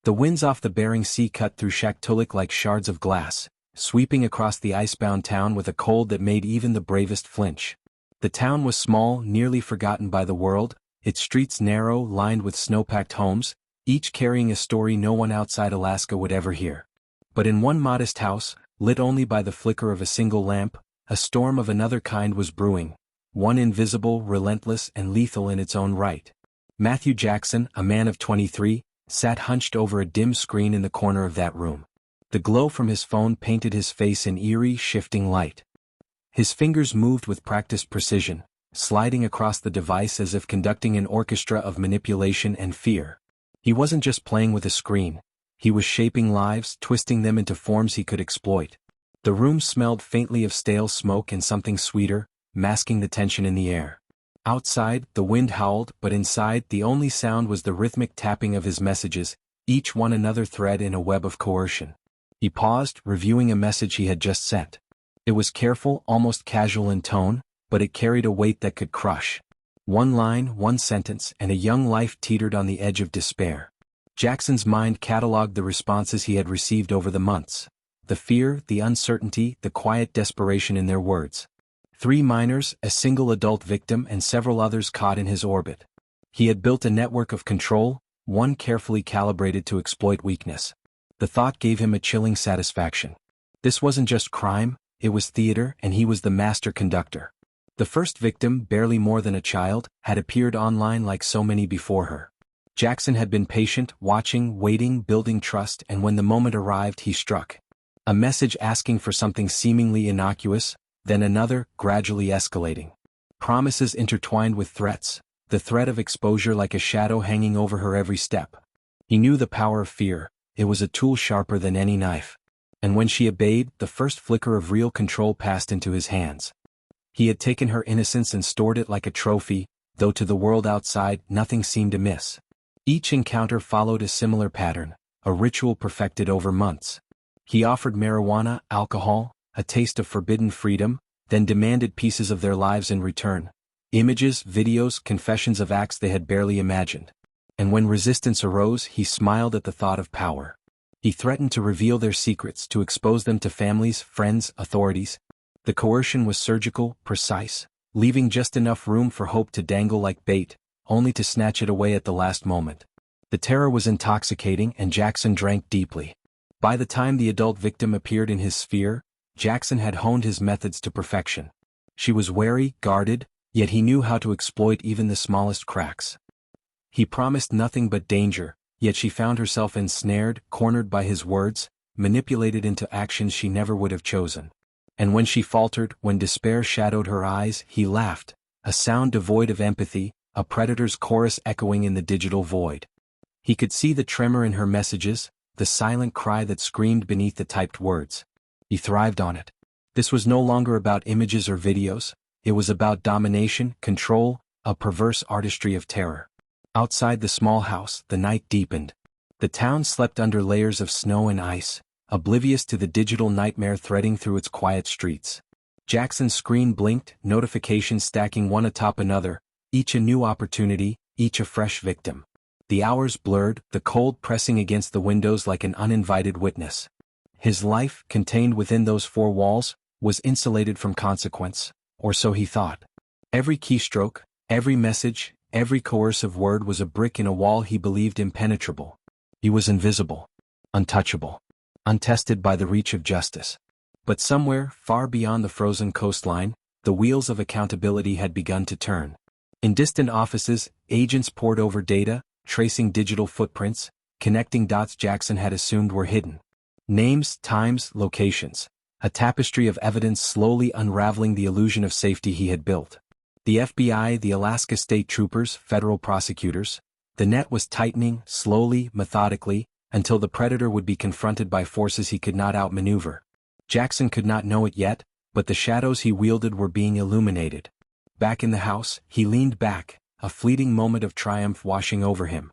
The winds off the Bering Sea cut through Shaktoolik like shards of glass, sweeping across the icebound town with a cold that made even the bravest flinch. The town was small, nearly forgotten by the world, its streets narrow, lined with snow-packed homes, each carrying a story no one outside Alaska would ever hear. But in one modest house, lit only by the flicker of a single lamp, a storm of another kind was brewing, one invisible, relentless, and lethal in its own right. Matthew Jackson, a man of 23, sat hunched over a dim screen in the corner of that room. The glow from his phone painted his face in eerie, shifting light. His fingers moved with practiced precision, sliding across the device as if conducting an orchestra of manipulation and fear. He wasn't just playing with a screen. He was shaping lives, twisting them into forms he could exploit. The room smelled faintly of stale smoke and something sweeter, masking the tension in the air. Outside, the wind howled, but inside, the only sound was the rhythmic tapping of his messages, each one another thread in a web of coercion. He paused, reviewing a message he had just sent. It was careful, almost casual in tone, but it carried a weight that could crush. One line, one sentence, and a young life teetered on the edge of despair. Jackson's mind catalogued the responses he had received over the months. The fear, the uncertainty, the quiet desperation in their words. 3 minors, a single adult victim, and several others caught in his orbit. He had built a network of control, one carefully calibrated to exploit weakness. The thought gave him a chilling satisfaction. This wasn't just crime, it was theater, and he was the master conductor. The first victim, barely more than a child, had appeared online like so many before her. Jackson had been patient, watching, waiting, building trust, and when the moment arrived, he struck. A message asking for something seemingly innocuous, then another, gradually escalating. Promises intertwined with threats, the threat of exposure like a shadow hanging over her every step. He knew the power of fear, it was a tool sharper than any knife. And when she obeyed, the first flicker of real control passed into his hands. He had taken her innocence and stored it like a trophy, though to the world outside, nothing seemed amiss. Each encounter followed a similar pattern, a ritual perfected over months. He offered marijuana, alcohol, a taste of forbidden freedom, then demanded pieces of their lives in return. Images, videos, confessions of acts they had barely imagined. And when resistance arose, he smiled at the thought of power. He threatened to reveal their secrets, to expose them to families, friends, authorities. The coercion was surgical, precise, leaving just enough room for hope to dangle like bait, only to snatch it away at the last moment. The terror was intoxicating, and Jackson drank deeply. By the time the adult victim appeared in his sphere, Jackson had honed his methods to perfection. She was wary, guarded, yet he knew how to exploit even the smallest cracks. He promised nothing but danger, yet she found herself ensnared, cornered by his words, manipulated into actions she never would have chosen. And when she faltered, when despair shadowed her eyes, he laughed, a sound devoid of empathy, a predator's chorus echoing in the digital void. He could see the tremor in her messages, the silent cry that screamed beneath the typed words. He thrived on it. This was no longer about images or videos, it was about domination, control, a perverse artistry of terror. Outside the small house, the night deepened. The town slept under layers of snow and ice, oblivious to the digital nightmare threading through its quiet streets. Jackson's screen blinked, notifications stacking one atop another, each a new opportunity, each a fresh victim. The hours blurred, the cold pressing against the windows like an uninvited witness. His life, contained within those 4 walls, was insulated from consequence, or so he thought. Every keystroke, every message, every coercive word was a brick in a wall he believed impenetrable. He was invisible, untouchable, untested by the reach of justice. But somewhere, far beyond the frozen coastline, the wheels of accountability had begun to turn. In distant offices, agents pored over data, tracing digital footprints, connecting dots Jackson had assumed were hidden. Names, times, locations. A tapestry of evidence slowly unraveling the illusion of safety he had built. The FBI, the Alaska State Troopers, federal prosecutors. The net was tightening, slowly, methodically, until the predator would be confronted by forces he could not outmaneuver. Jackson could not know it yet, but the shadows he wielded were being illuminated. Back in the house, he leaned back, a fleeting moment of triumph washing over him.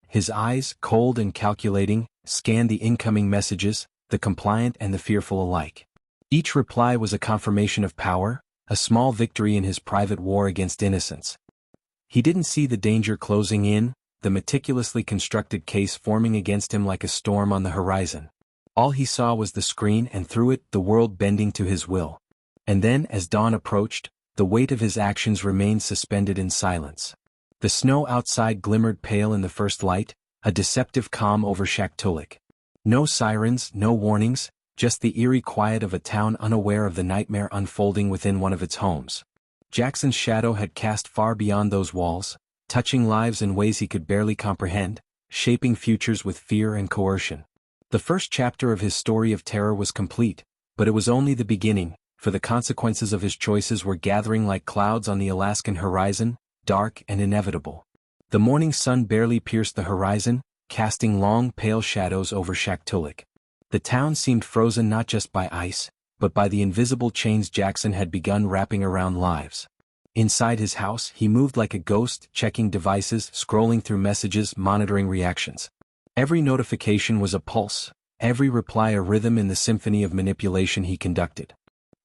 His eyes, cold and calculating, scanned the incoming messages, the compliant and the fearful alike. Each reply was a confirmation of power, a small victory in his private war against innocence. He didn't see the danger closing in, the meticulously constructed case forming against him like a storm on the horizon. All he saw was the screen and through it the world bending to his will. And then, as dawn approached, the weight of his actions remained suspended in silence. The snow outside glimmered pale in the first light, a deceptive calm over Shaktoolik. No sirens, no warnings, just the eerie quiet of a town unaware of the nightmare unfolding within one of its homes. Jackson's shadow had cast far beyond those walls, touching lives in ways he could barely comprehend, shaping futures with fear and coercion. The first chapter of his story of terror was complete, but it was only the beginning, for the consequences of his choices were gathering like clouds on the Alaskan horizon, dark and inevitable. The morning sun barely pierced the horizon, casting long, pale shadows over Shaktoolik. The town seemed frozen not just by ice, but by the invisible chains Jackson had begun wrapping around lives. Inside his house, he moved like a ghost, checking devices, scrolling through messages, monitoring reactions. Every notification was a pulse, every reply a rhythm in the symphony of manipulation he conducted.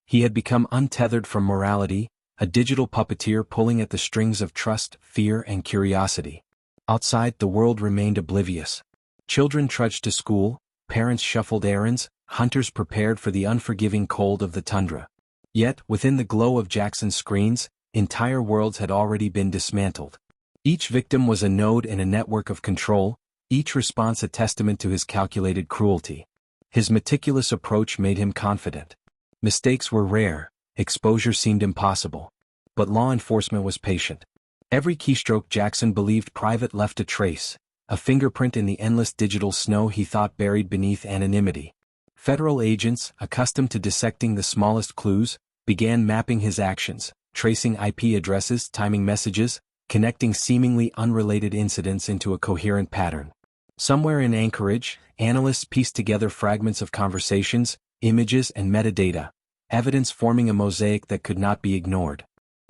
He had become untethered from morality, a digital puppeteer pulling at the strings of trust, fear, and curiosity. Outside, the world remained oblivious. Children trudged to school, parents shuffled errands, hunters prepared for the unforgiving cold of the tundra. Yet, within the glow of Jackson's screens, entire worlds had already been dismantled. Each victim was a node in a network of control, each response a testament to his calculated cruelty. His meticulous approach made him confident. Mistakes were rare, exposure seemed impossible. But law enforcement was patient. Every keystroke Jackson believed private left a trace, a fingerprint in the endless digital snow he thought buried beneath anonymity. Federal agents, accustomed to dissecting the smallest clues, began mapping his actions, tracing IP addresses, timing messages, connecting seemingly unrelated incidents into a coherent pattern. Somewhere in Anchorage, analysts pieced together fragments of conversations, images, and metadata, evidence forming a mosaic that could not be ignored.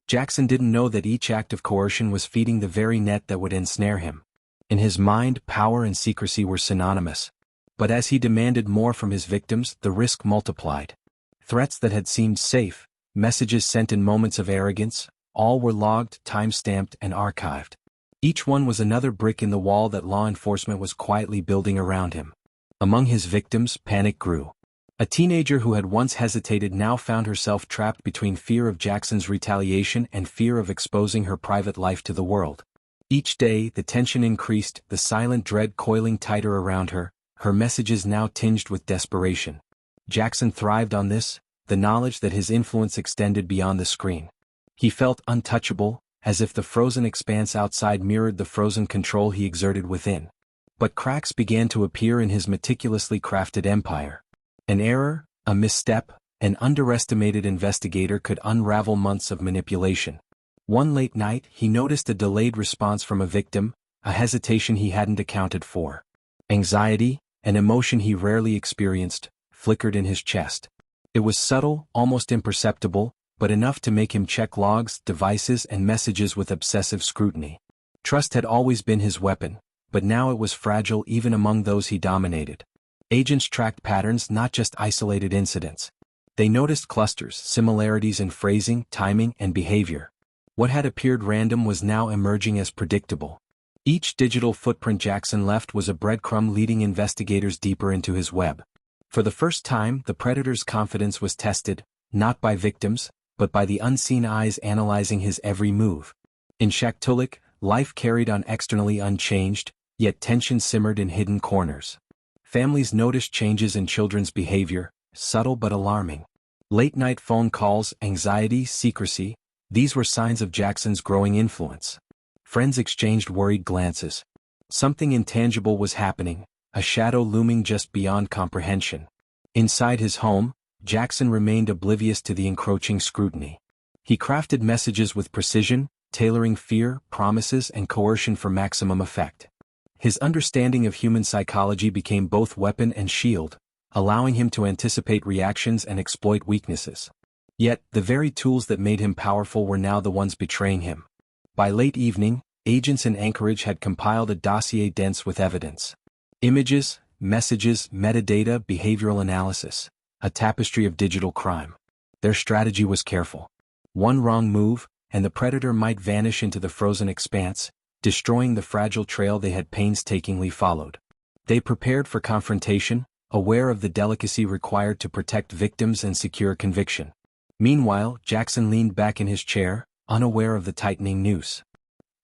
Jackson didn't know that each act of coercion was feeding the very net that would ensnare him. In his mind, power and secrecy were synonymous. But as he demanded more from his victims, the risk multiplied. Threats that had seemed safe, messages sent in moments of arrogance, all were logged, time-stamped, and archived. Each one was another brick in the wall that law enforcement was quietly building around him. Among his victims, panic grew. A teenager who had once hesitated now found herself trapped between fear of Jackson's retaliation and fear of exposing her private life to the world. Each day, the tension increased, the silent dread coiling tighter around her, her messages now tinged with desperation. Jackson thrived on this, the knowledge that his influence extended beyond the screen. He felt untouchable, as if the frozen expanse outside mirrored the frozen control he exerted within. But cracks began to appear in his meticulously crafted empire. An error, a misstep, an underestimated investigator could unravel months of manipulation. One late night, he noticed a delayed response from a victim, a hesitation he hadn't accounted for. Anxiety, an emotion he rarely experienced, flickered in his chest. It was subtle, almost imperceptible, but enough to make him check logs, devices, and messages with obsessive scrutiny. Trust had always been his weapon, but now it was fragile even among those he dominated. Agents tracked patterns, not just isolated incidents. They noticed clusters, similarities in phrasing, timing, and behavior. What had appeared random was now emerging as predictable. Each digital footprint Jackson left was a breadcrumb leading investigators deeper into his web. For the first time, the predator's confidence was tested, not by victims, but by the unseen eyes analyzing his every move. In Shaktoolik, life carried on externally unchanged, yet tension simmered in hidden corners. Families noticed changes in children's behavior, subtle but alarming. Late-night phone calls, anxiety, secrecy, these were signs of Jackson's growing influence. Friends exchanged worried glances. Something intangible was happening, a shadow looming just beyond comprehension. Inside his home, Jackson remained oblivious to the encroaching scrutiny. He crafted messages with precision, tailoring fear, promises, and coercion for maximum effect. His understanding of human psychology became both weapon and shield, allowing him to anticipate reactions and exploit weaknesses. Yet, the very tools that made him powerful were now the ones betraying him. By late evening, agents in Anchorage had compiled a dossier dense with evidence. Images, messages, metadata, behavioral analysis, a tapestry of digital crime. Their strategy was careful. One wrong move, and the predator might vanish into the frozen expanse, destroying the fragile trail they had painstakingly followed. They prepared for confrontation, aware of the delicacy required to protect victims and secure conviction. Meanwhile, Jackson leaned back in his chair, unaware of the tightening noose.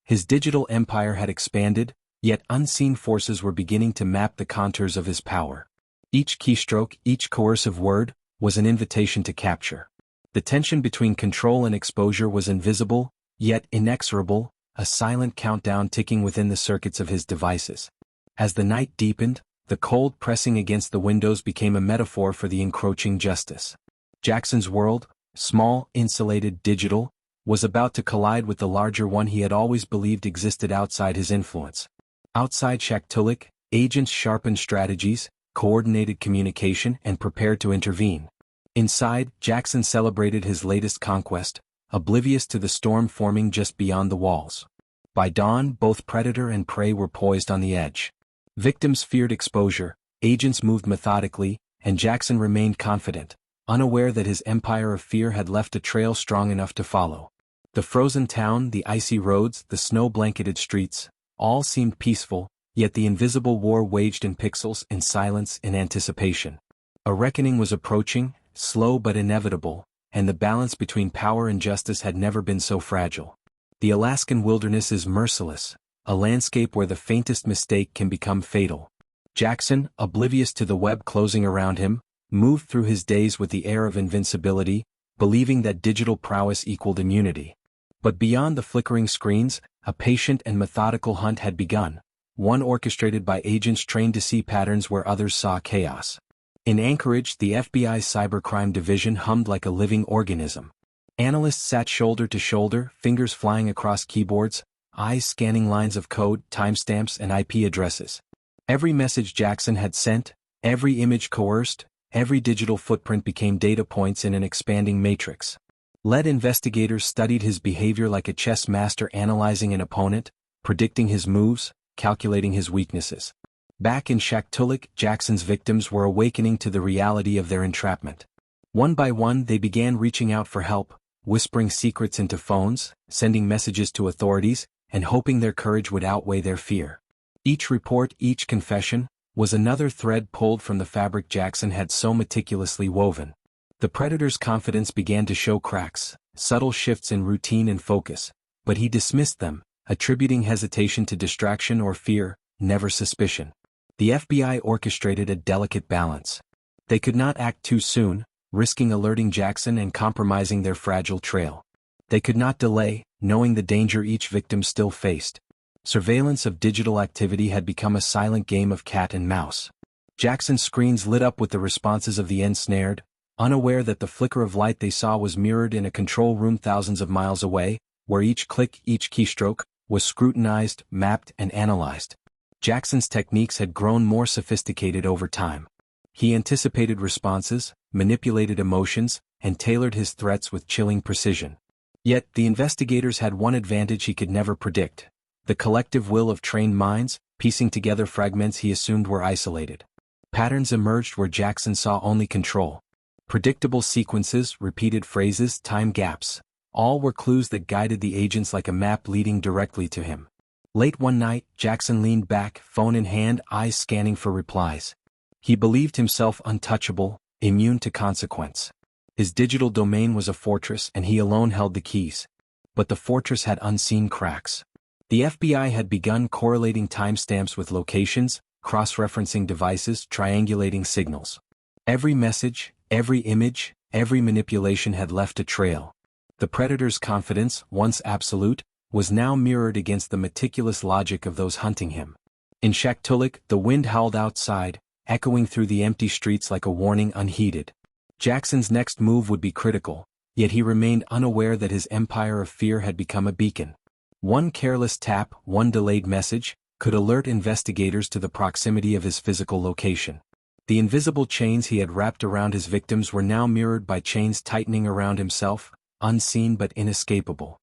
His digital empire had expanded, yet unseen forces were beginning to map the contours of his power. Each keystroke, each coercive word, was an invitation to capture. The tension between control and exposure was invisible, yet inexorable, a silent countdown ticking within the circuits of his devices. As the night deepened, the cold pressing against the windows became a metaphor for the encroaching justice. Jackson's world, small, insulated, digital, was about to collide with the larger one he had always believed existed outside his influence. Outside Shaktoolik, agents sharpened strategies, coordinated communication, and prepared to intervene. Inside, Jackson celebrated his latest conquest, oblivious to the storm forming just beyond the walls. By dawn, both predator and prey were poised on the edge. Victims feared exposure, agents moved methodically, and Jackson remained confident, unaware that his empire of fear had left a trail strong enough to follow. The frozen town, the icy roads, the snow-blanketed streets, all seemed peaceful, yet the invisible war waged in pixels, in silence, in anticipation. A reckoning was approaching, slow but inevitable, and the balance between power and justice had never been so fragile. The Alaskan wilderness is merciless, a landscape where the faintest mistake can become fatal. Jackson, oblivious to the web closing around him, moved through his days with the air of invincibility, believing that digital prowess equaled immunity. But beyond the flickering screens, a patient and methodical hunt had begun, one orchestrated by agents trained to see patterns where others saw chaos. In Anchorage, the FBI's cybercrime division hummed like a living organism. Analysts sat shoulder to shoulder, fingers flying across keyboards, eyes scanning lines of code, timestamps, and IP addresses. Every message Jackson had sent, every image coerced, every digital footprint became data points in an expanding matrix. Lead investigators studied his behavior like a chess master analyzing an opponent, predicting his moves, calculating his weaknesses. Back in Shaktoolik, Jackson's victims were awakening to the reality of their entrapment. One by one they began reaching out for help, whispering secrets into phones, sending messages to authorities, and hoping their courage would outweigh their fear. Each report, each confession, was another thread pulled from the fabric Jackson had so meticulously woven. The predator's confidence began to show cracks, subtle shifts in routine and focus, but he dismissed them, attributing hesitation to distraction or fear, never suspicion. The FBI orchestrated a delicate balance. They could not act too soon, risking alerting Jackson and compromising their fragile trail. They could not delay, knowing the danger each victim still faced. Surveillance of digital activity had become a silent game of cat and mouse. Jackson's screens lit up with the responses of the ensnared, unaware that the flicker of light they saw was mirrored in a control room thousands of miles away, where each click, each keystroke, was scrutinized, mapped, and analyzed. Jackson's techniques had grown more sophisticated over time. He anticipated responses, manipulated emotions, and tailored his threats with chilling precision. Yet, the investigators had one advantage he could never predict: the collective will of trained minds, piecing together fragments he assumed were isolated. Patterns emerged where Jackson saw only control. Predictable sequences, repeated phrases, time gaps, all were clues that guided the agents like a map leading directly to him. Late one night, Jackson leaned back, phone in hand, eyes scanning for replies. He believed himself untouchable, immune to consequence. His digital domain was a fortress and he alone held the keys. But the fortress had unseen cracks. The FBI had begun correlating timestamps with locations, cross-referencing devices, triangulating signals. Every message, every image, every manipulation had left a trail. The predator's confidence, once absolute, was now mirrored against the meticulous logic of those hunting him. In Shaktoolik, the wind howled outside, echoing through the empty streets like a warning unheeded. Jackson's next move would be critical, yet he remained unaware that his empire of fear had become a beacon. One careless tap, one delayed message, could alert investigators to the proximity of his physical location. The invisible chains he had wrapped around his victims were now mirrored by chains tightening around himself, unseen but inescapable.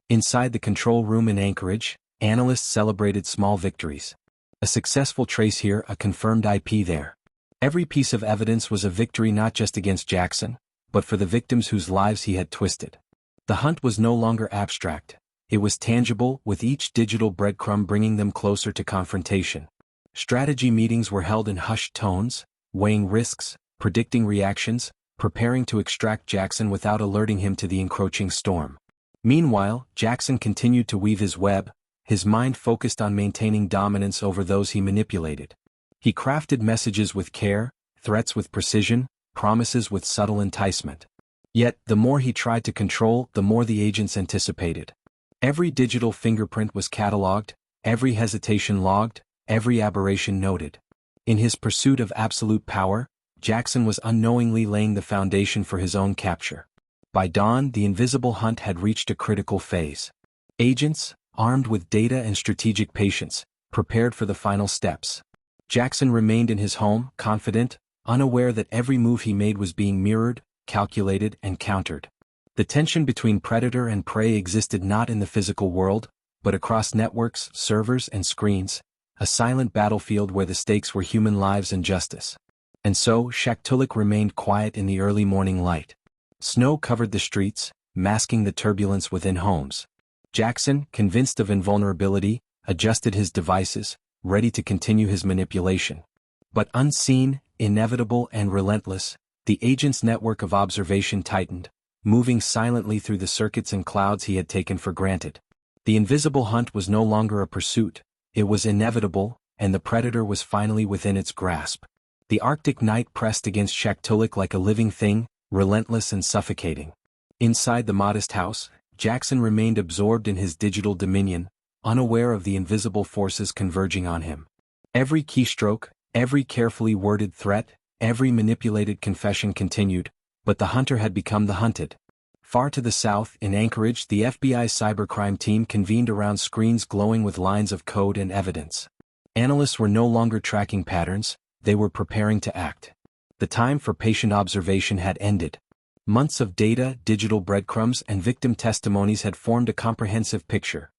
Inside the control room in Anchorage, analysts celebrated small victories. A successful trace here, a confirmed IP there. Every piece of evidence was a victory not just against Jackson, but for the victims whose lives he had twisted. The hunt was no longer abstract. It was tangible, with each digital breadcrumb bringing them closer to confrontation. Strategy meetings were held in hushed tones, weighing risks, predicting reactions, preparing to extract Jackson without alerting him to the encroaching storm. Meanwhile, Jackson continued to weave his web, his mind focused on maintaining dominance over those he manipulated. He crafted messages with care, threats with precision, promises with subtle enticement. Yet, the more he tried to control, the more the agents anticipated. Every digital fingerprint was catalogued, every hesitation logged, every aberration noted. In his pursuit of absolute power, Jackson was unknowingly laying the foundation for his own capture. By dawn, the invisible hunt had reached a critical phase. Agents, armed with data and strategic patience, prepared for the final steps. Jackson remained in his home, confident, unaware that every move he made was being mirrored, calculated, and countered. The tension between predator and prey existed not in the physical world, but across networks, servers, and screens, a silent battlefield where the stakes were human lives and justice. And so, Shaktulak remained quiet in the early morning light. Snow covered the streets, masking the turbulence within homes. Jackson, convinced of invulnerability, adjusted his devices, ready to continue his manipulation. But unseen, inevitable, and relentless, the agent's network of observation tightened, moving silently through the circuits and clouds he had taken for granted. The invisible hunt was no longer a pursuit, it was inevitable, and the predator was finally within its grasp. The Arctic night pressed against Shaktulak like a living thing, relentless and suffocating. Inside the modest house, Jackson remained absorbed in his digital dominion, unaware of the invisible forces converging on him. Every keystroke, every carefully worded threat, every manipulated confession continued, but the hunter had become the hunted. Far to the south, in Anchorage, the FBI's cybercrime team convened around screens glowing with lines of code and evidence. Analysts were no longer tracking patterns, they were preparing to act. The time for patient observation had ended. Months of data, digital breadcrumbs, and victim testimonies had formed a comprehensive picture.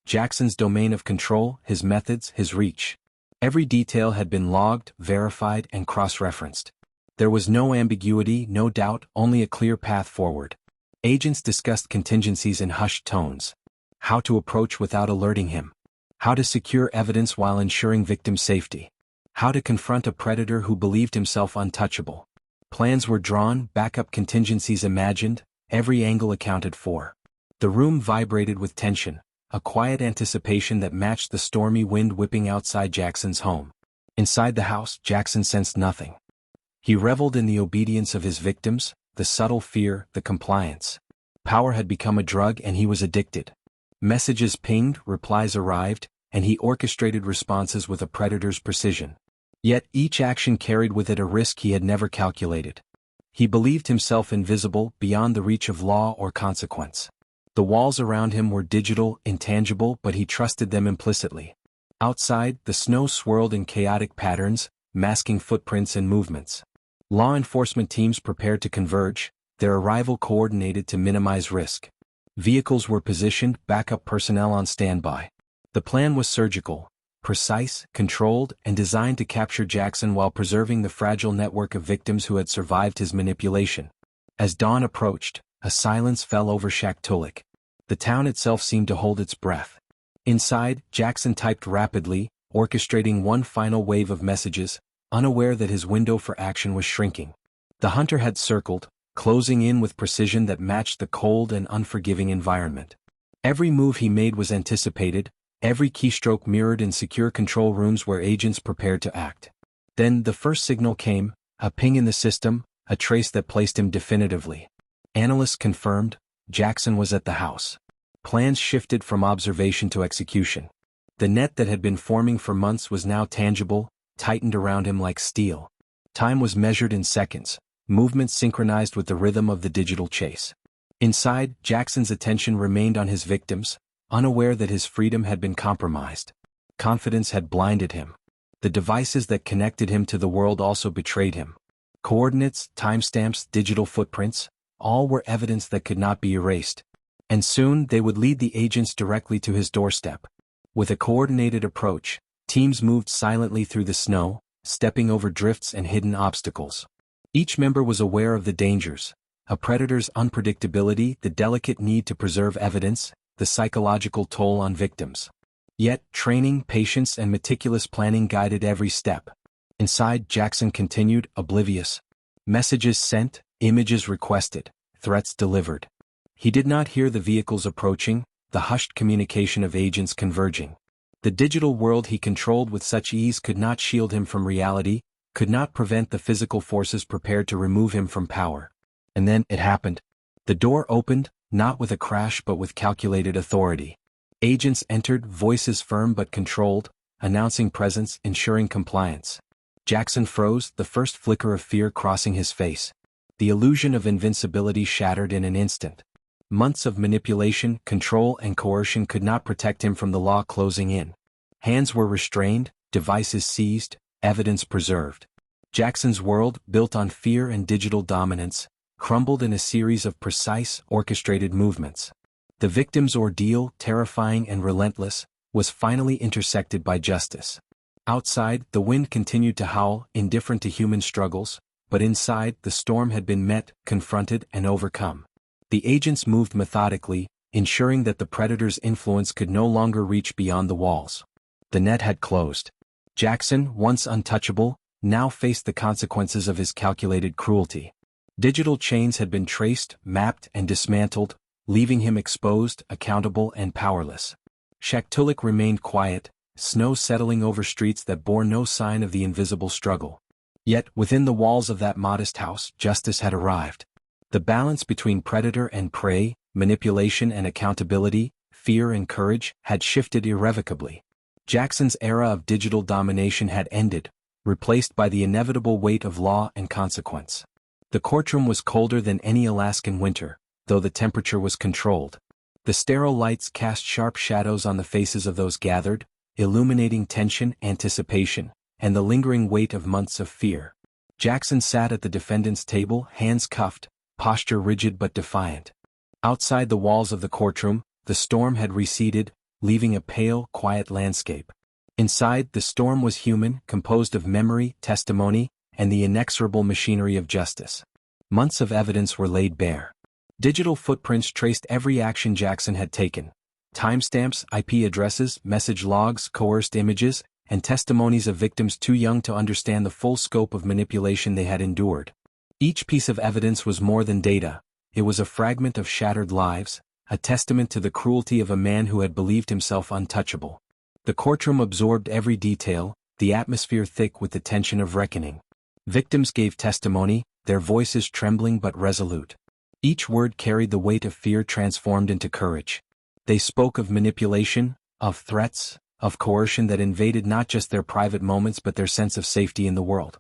Jackson's domain of control, his methods, his reach. Every detail had been logged, verified, and cross-referenced. There was no ambiguity, no doubt, only a clear path forward. Agents discussed contingencies in hushed tones. How to approach without alerting him. How to secure evidence while ensuring victim safety. How to confront a predator who believed himself untouchable. Plans were drawn, backup contingencies imagined, every angle accounted for. The room vibrated with tension, a quiet anticipation that matched the stormy wind whipping outside Jackson's home. Inside the house, Jackson sensed nothing. He reveled in the obedience of his victims, the subtle fear, the compliance. Power had become a drug and he was addicted. Messages pinged, replies arrived, and he orchestrated responses with a predator's precision. Yet each action carried with it a risk he had never calculated. He believed himself invisible, beyond the reach of law or consequence. The walls around him were digital, intangible, but he trusted them implicitly. Outside, the snow swirled in chaotic patterns, masking footprints and movements. Law enforcement teams prepared to converge, their arrival coordinated to minimize risk. Vehicles were positioned, backup personnel on standby. The plan was surgical, precise, controlled, and designed to capture Jackson while preserving the fragile network of victims who had survived his manipulation. As dawn approached, a silence fell over Shaktulak. The town itself seemed to hold its breath. Inside, Jackson typed rapidly, orchestrating one final wave of messages, unaware that his window for action was shrinking. The hunter had circled, closing in with precision that matched the cold and unforgiving environment. Every move he made was anticipated, every keystroke mirrored in secure control rooms where agents prepared to act. Then the first signal came, a ping in the system, a trace that placed him definitively. Analysts confirmed, Jackson was at the house. Plans shifted from observation to execution. The net that had been forming for months was now tangible, tightened around him like steel. Time was measured in seconds, movements synchronized with the rhythm of the digital chase. Inside, Jackson's attention remained on his victims, unaware that his freedom had been compromised. Confidence had blinded him. The devices that connected him to the world also betrayed him. Coordinates, timestamps, digital footprints, all were evidence that could not be erased. And soon they would lead the agents directly to his doorstep. With a coordinated approach, teams moved silently through the snow, stepping over drifts and hidden obstacles. Each member was aware of the dangers, a predator's unpredictability, the delicate need to preserve evidence, the psychological toll on victims. Yet, training, patience, and meticulous planning guided every step. Inside, Jackson continued, oblivious. Messages sent, images requested, threats delivered. He did not hear the vehicles approaching, the hushed communication of agents converging. The digital world he controlled with such ease could not shield him from reality, could not prevent the physical forces prepared to remove him from power. And then, it happened. The door opened, not with a crash but with calculated authority. Agents entered, voices firm but controlled, announcing presence, ensuring compliance. Jackson froze, the first flicker of fear crossing his face. The illusion of invincibility shattered in an instant. Months of manipulation, control, and coercion could not protect him from the law closing in. Hands were restrained, devices seized, evidence preserved. Jackson's world, built on fear and digital dominance, crumbled in a series of precise, orchestrated movements. The victim's ordeal, terrifying and relentless, was finally intersected by justice. Outside, the wind continued to howl, indifferent to human struggles, but inside, the storm had been met, confronted, and overcome. The agents moved methodically, ensuring that the predator's influence could no longer reach beyond the walls. The net had closed. Jackson, once untouchable, now faced the consequences of his calculated cruelty. Digital chains had been traced, mapped, and dismantled, leaving him exposed, accountable, and powerless. Shaktoolik remained quiet, snow settling over streets that bore no sign of the invisible struggle. Yet, within the walls of that modest house, justice had arrived. The balance between predator and prey, manipulation and accountability, fear and courage, had shifted irrevocably. Jackson's era of digital domination had ended, replaced by the inevitable weight of law and consequence. The courtroom was colder than any Alaskan winter, though the temperature was controlled. The sterile lights cast sharp shadows on the faces of those gathered, illuminating tension, anticipation, and the lingering weight of months of fear. Jackson sat at the defendant's table, hands cuffed, posture rigid but defiant. Outside the walls of the courtroom, the storm had receded, leaving a pale, quiet landscape. Inside, the storm was human, composed of memory, testimony, and the inexorable machinery of justice. Months of evidence were laid bare. Digital footprints traced every action Jackson had taken. Timestamps, IP addresses, message logs, coerced images, and testimonies of victims too young to understand the full scope of manipulation they had endured. Each piece of evidence was more than data. It was a fragment of shattered lives, a testament to the cruelty of a man who had believed himself untouchable. The courtroom absorbed every detail, the atmosphere thick with the tension of reckoning. Victims gave testimony, their voices trembling but resolute. Each word carried the weight of fear transformed into courage. They spoke of manipulation, of threats, of coercion that invaded not just their private moments but their sense of safety in the world.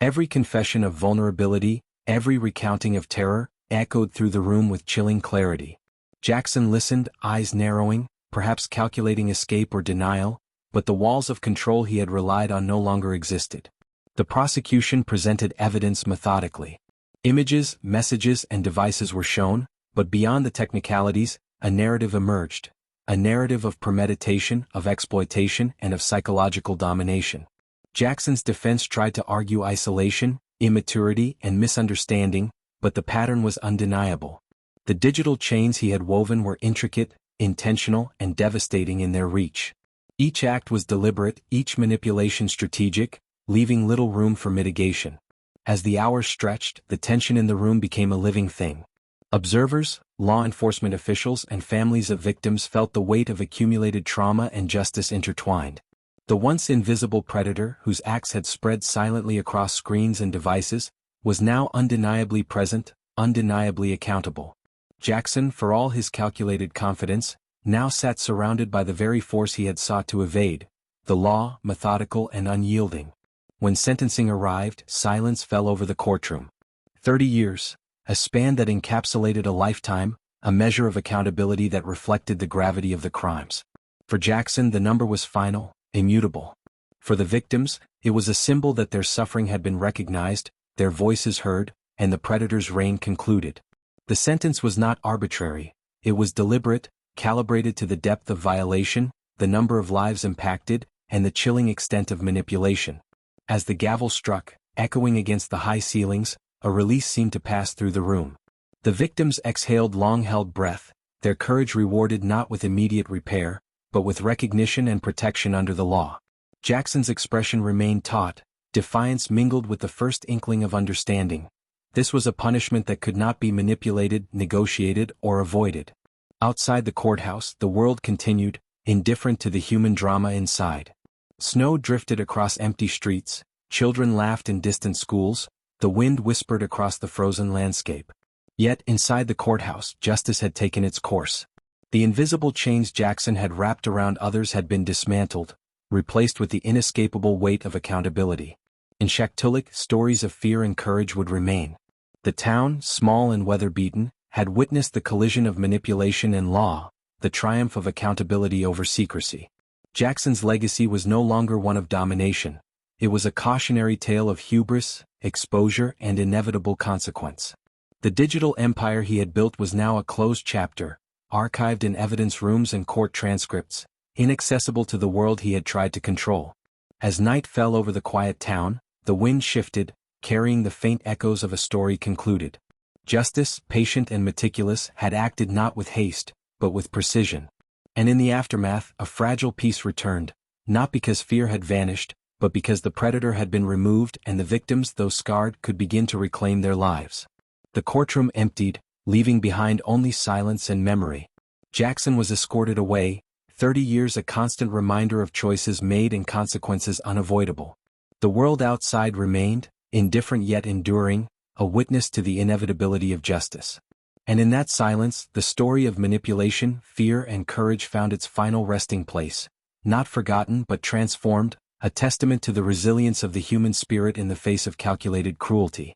Every confession of vulnerability, every recounting of terror, echoed through the room with chilling clarity. Jackson listened, eyes narrowing, perhaps calculating escape or denial, but the walls of control he had relied on no longer existed. The prosecution presented evidence methodically. Images, messages, and devices were shown, but beyond the technicalities, a narrative emerged. A narrative of premeditation, of exploitation, and of psychological domination. Jackson's defense tried to argue isolation, immaturity, and misunderstanding, but the pattern was undeniable. The digital chains he had woven were intricate, intentional, and devastating in their reach. Each act was deliberate, each manipulation strategic, leaving little room for mitigation. As the hours stretched, the tension in the room became a living thing. Observers, law enforcement officials, and families of victims felt the weight of accumulated trauma and justice intertwined. The once invisible predator, whose acts had spread silently across screens and devices, was now undeniably present, undeniably accountable. Jackson, for all his calculated confidence, now sat surrounded by the very force he had sought to evade, the law, methodical and unyielding. When sentencing arrived, silence fell over the courtroom. 30 years, a span that encapsulated a lifetime, a measure of accountability that reflected the gravity of the crimes. For Jackson, the number was final, immutable. For the victims, it was a symbol that their suffering had been recognized, their voices heard, and the predator's reign concluded. The sentence was not arbitrary, it was deliberate, calibrated to the depth of violation, the number of lives impacted, and the chilling extent of manipulation. As the gavel struck, echoing against the high ceilings, a release seemed to pass through the room. The victims exhaled long-held breath, their courage rewarded not with immediate repair, but with recognition and protection under the law. Jackson's expression remained taut, defiance mingled with the first inkling of understanding. This was a punishment that could not be manipulated, negotiated, or avoided. Outside the courthouse, the world continued, indifferent to the human drama inside. Snow drifted across empty streets, children laughed in distant schools, the wind whispered across the frozen landscape. Yet, inside the courthouse, justice had taken its course. The invisible chains Jackson had wrapped around others had been dismantled, replaced with the inescapable weight of accountability. In Shaktoolik, stories of fear and courage would remain. The town, small and weather-beaten, had witnessed the collision of manipulation and law, the triumph of accountability over secrecy. Jackson's legacy was no longer one of domination. It was a cautionary tale of hubris, exposure, and inevitable consequence. The digital empire he had built was now a closed chapter, archived in evidence rooms and court transcripts, inaccessible to the world he had tried to control. As night fell over the quiet town, the wind shifted, carrying the faint echoes of a story concluded. Justice, patient and meticulous, had acted not with haste, but with precision. And in the aftermath, a fragile peace returned, not because fear had vanished, but because the predator had been removed and the victims, though scarred, could begin to reclaim their lives. The courtroom emptied, leaving behind only silence and memory. Jackson was escorted away, 30 years a constant reminder of choices made and consequences unavoidable. The world outside remained, indifferent yet enduring, a witness to the inevitability of justice. And in that silence, the story of manipulation, fear, and courage found its final resting place, not forgotten but transformed, a testament to the resilience of the human spirit in the face of calculated cruelty.